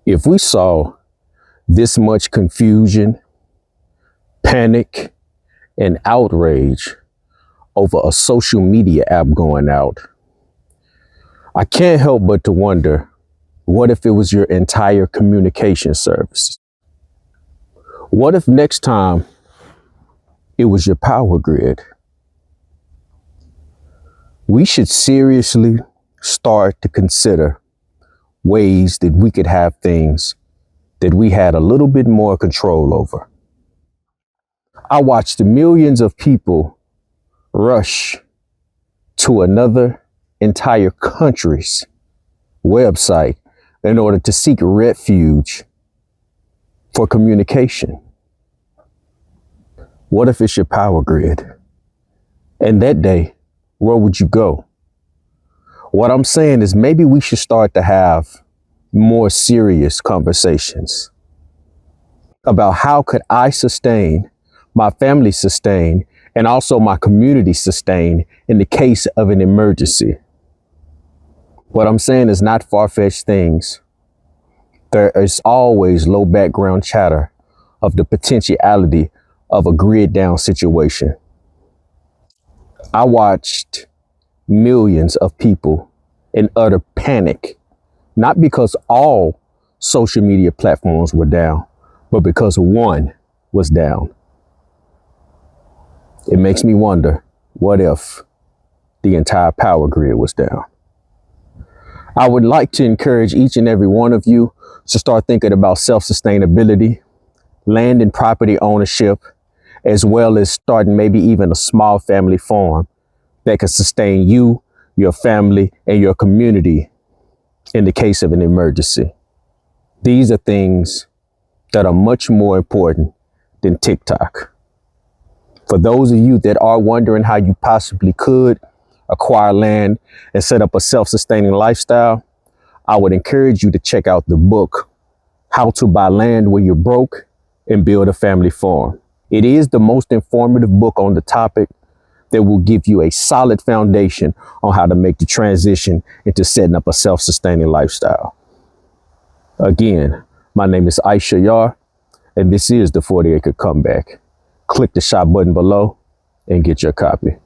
If we saw this much confusion, panic, and outrage over a social media app going out, I can't help but to wonder, what if it was your entire communication service? What if next time it was your power grid? We should seriously start to consider ways that we could have things that we had a little bit more control over. I watched millions of people rush to another entire country's website in order to seek refuge for communication. What if it's your power grid? And that day, where would you go? What I'm saying is maybe we should start to have more serious conversations about how could I sustain, my family sustain, and also my community sustain in the case of an emergency. What I'm saying is not far-fetched things. There is always low background chatter of the potentiality of a grid down situation. I watched millions of people in utter panic, not because all social media platforms were down, but because one was down. It makes me wonder, what if the entire power grid was down? I would like to encourage each and every one of you to start thinking about self-sustainability, land and property ownership, as well as starting maybe even a small family farm that can sustain you, your family, and your community in the case of an emergency. These are things that are much more important than TikTok. For those of you that are wondering how you possibly could acquire land and set up a self-sustaining lifestyle, I would encourage you to check out the book, How to Buy Land When You're Broke and Build a Family Farm. It is the most informative book on the topic that will give you a solid foundation on how to make the transition into setting up a self-sustaining lifestyle. Again, my name is Aisha Yar, and this is the 40 Acre Comeback. Click the shop button below and get your copy.